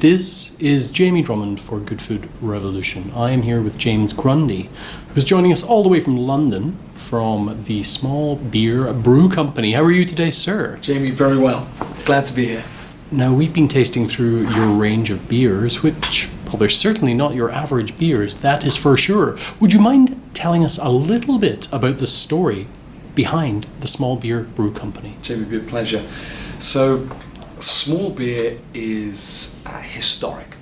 This is Jamie Drummond for Good Food Revolution. I am here with James Grundy, who's joining us all the way from London from the Small Beer Brew Company. How are you today, sir? Jamie, very well. Glad to be here. Now, we've been tasting through your range of beers, which, well, they're certainly not your average beers, that is for sure. Would you mind telling us a little bit about the story behind the Small Beer Brew Company? Jamie, it'd be a pleasure. So, small beer is historic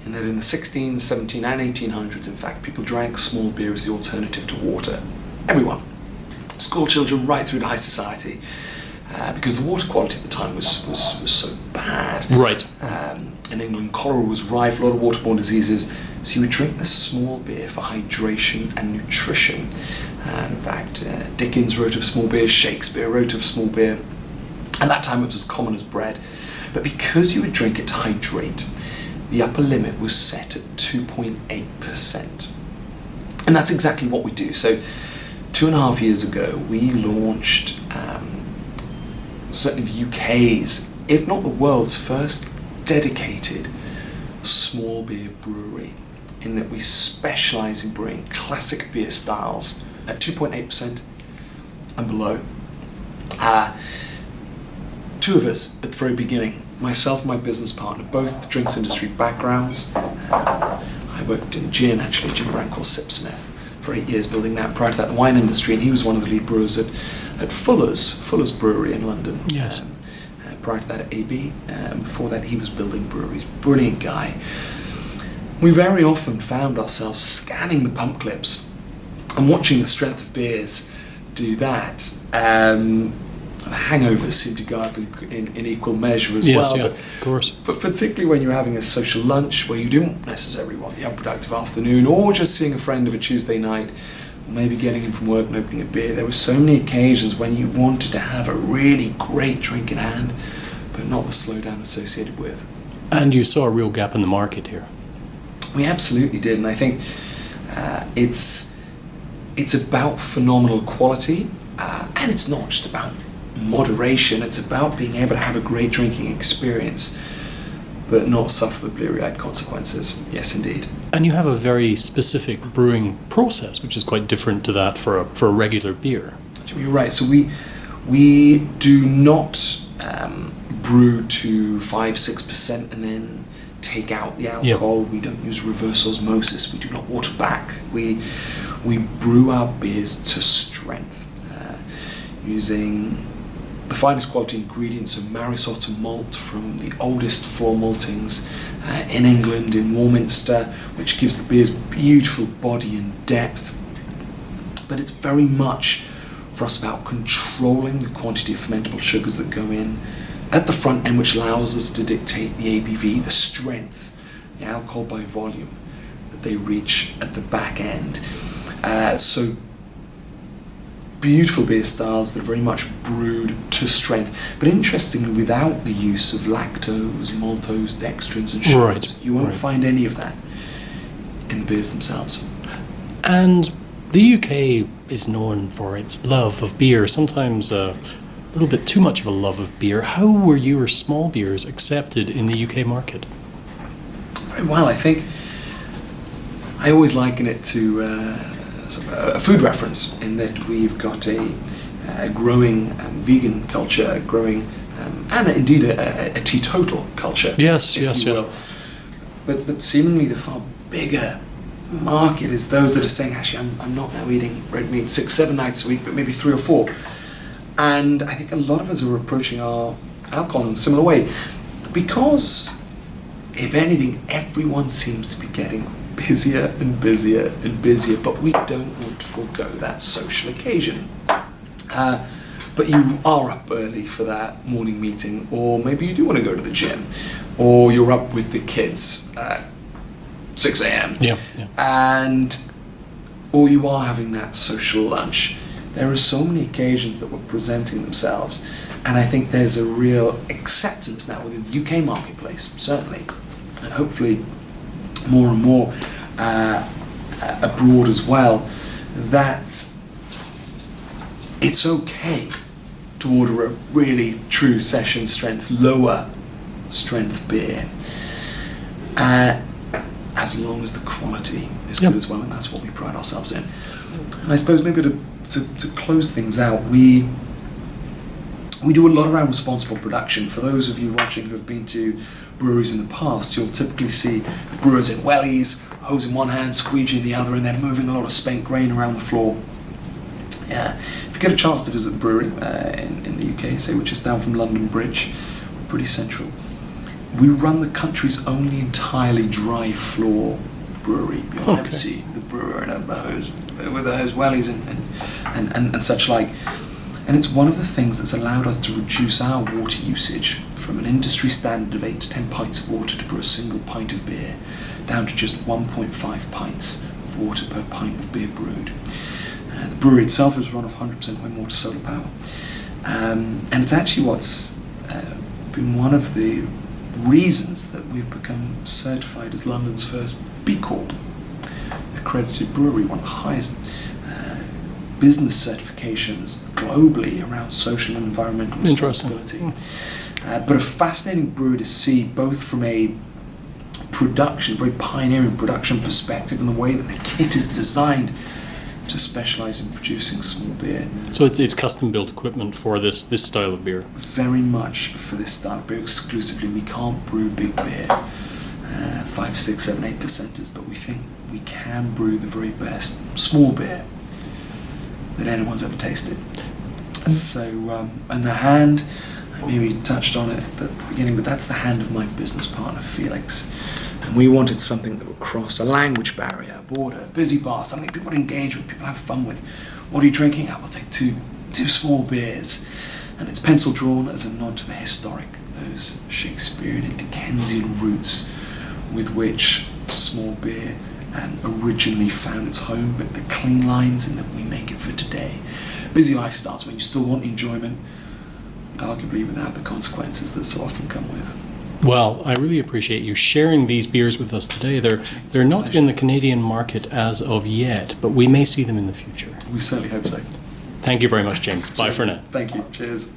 in that in the 16th, 17th and 1800s, in fact, people drank small beer as the alternative to water. Everyone. School children right through to high society. Because the water quality at the time was so bad. Right. In England, cholera was rife, a lot of waterborne diseases. So you would drink this small beer for hydration and nutrition. And in fact, Dickens wrote of small beer, Shakespeare wrote of small beer. At that time it was as common as bread. But because you would drink it to hydrate, the upper limit was set at 2.8%. And that's exactly what we do. So 2.5 years ago, we launched certainly the UK's, if not the world's, first dedicated small beer brewery, in that we specialise in brewing classic beer styles at 2.8% and below. Two of us at the very beginning, myself and my business partner, both drinks industry backgrounds. I worked in gin, actually, a gin brand called Sipsmith, for 8 years building that. Prior to that, the wine industry, and he was one of the lead brewers at Fuller's Brewery in London. Yes. Prior to that at AB, before that he was building breweries. Brilliant guy. We very often found ourselves scanning the pump clips and watching the strength of beers do that. The hangovers seem to go up in equal measure as well. Yeah, but, of course. But particularly when you're having a social lunch where you don't necessarily want the unproductive afternoon, or just seeing a friend of a Tuesday night, or maybe getting in from work and opening a beer. There were so many occasions when you wanted to have a really great drink in hand, but not the slowdown associated with. And you saw a real gap in the market here. We absolutely did, and I think it's about phenomenal quality, and it's not just about moderation. It's about being able to have a great drinking experience, but not suffer the bleary-eyed consequences. Yes, indeed. And you have a very specific brewing process, which is quite different to that for a regular beer. You're right. So we do not brew to 5-6% and then take out the alcohol. Yep. We don't use reverse osmosis. We do not water back. We brew our beers to strength using the finest quality ingredients of Marisotto malt from the oldest floor maltings in England, in Warminster, which gives the beers beautiful body and depth. But it's very much for us about controlling the quantity of fermentable sugars that go in at the front end, which allows us to dictate the ABV, the strength, the alcohol by volume that they reach at the back end. So beautiful beer styles that are very much brewed to strength, but interestingly without the use of lactose, maltose, dextrins and sugars. Right. You won't find any of that in the beers themselves. And the UK is known for its love of beer, sometimes a little bit too much of a love of beer. How were your small beers accepted in the UK market? Very well. I think I always liken it to a food reference, in that we've got a growing vegan culture, and indeed a teetotal culture. Yes. But seemingly the far bigger market is those that are saying, actually, I'm not now eating red meat 6-7 nights a week, but maybe 3 or 4. And I think a lot of us are approaching our alcohol in a similar way, because if anything, everyone seems to be getting busier and busier and busier, but we don't want to forego that social occasion. But you are up early for that morning meeting, or maybe you do want to go to the gym, or you're up with the kids at 6 a.m. Yeah. Or you are having that social lunch. There are so many occasions that were presenting themselves, and I think there's a real acceptance now within the UK marketplace, certainly, and hopefully more and more abroad as well, that it's okay to order a really true session strength, lower strength beer. as long as the quality is good as well, and that's what we pride ourselves in. And I suppose maybe to close things out, we do a lot around responsible production. For those of you watching who have been to breweries in the past, you'll typically see the brewers in wellies, hose in one hand, squeegee in the other, and they're moving a lot of spent grain around the floor. If you get a chance to visit the brewery in the UK, say we're just down from London Bridge, we're pretty central. We run the country's only entirely dry floor brewery. You'll never see the brewer in a hose with those wellies and such like. And it's one of the things that's allowed us to reduce our water usage from an industry standard of 8 to 10 pints of water to brew a single pint of beer down to just 1.5 pints of water per pint of beer brewed. The brewery itself is run off 100% wind, water, solar power. And it's actually what's been one of the reasons that we've become certified as London's first B Corp accredited brewery, one of the highest business certifications globally around social and environmental responsibility. But a fascinating brewery to see, both from a production, very pioneering production perspective, and the way that the kit is designed to specialise in producing small beer. So it's custom built equipment for this style of beer? Very much for this style of beer exclusively. We can't brew big beer, 5, 6, 7, 8 percenters, but we think we can brew the very best small beer that anyone's ever tasted. So, and the hand, I maybe touched on it at the beginning, but that's the hand of my business partner, Felix. And we wanted something that would cross a language barrier, a border, a busy bar, something people would engage with, people have fun with. What are you drinking? We'll take two small beers. And it's pencil drawn as a nod to the historic, those Shakespearean and Dickensian roots with which small beer originally found its home, but the clean lines in that we make it for today. Busy lifestyles when you still want the enjoyment, but arguably without the consequences that so often come with. Well, I really appreciate you sharing these beers with us today. They're not in the Canadian market as of yet, but we may see them in the future. We certainly hope so. Thank you very much, James. Bye for now. Thank you. Cheers.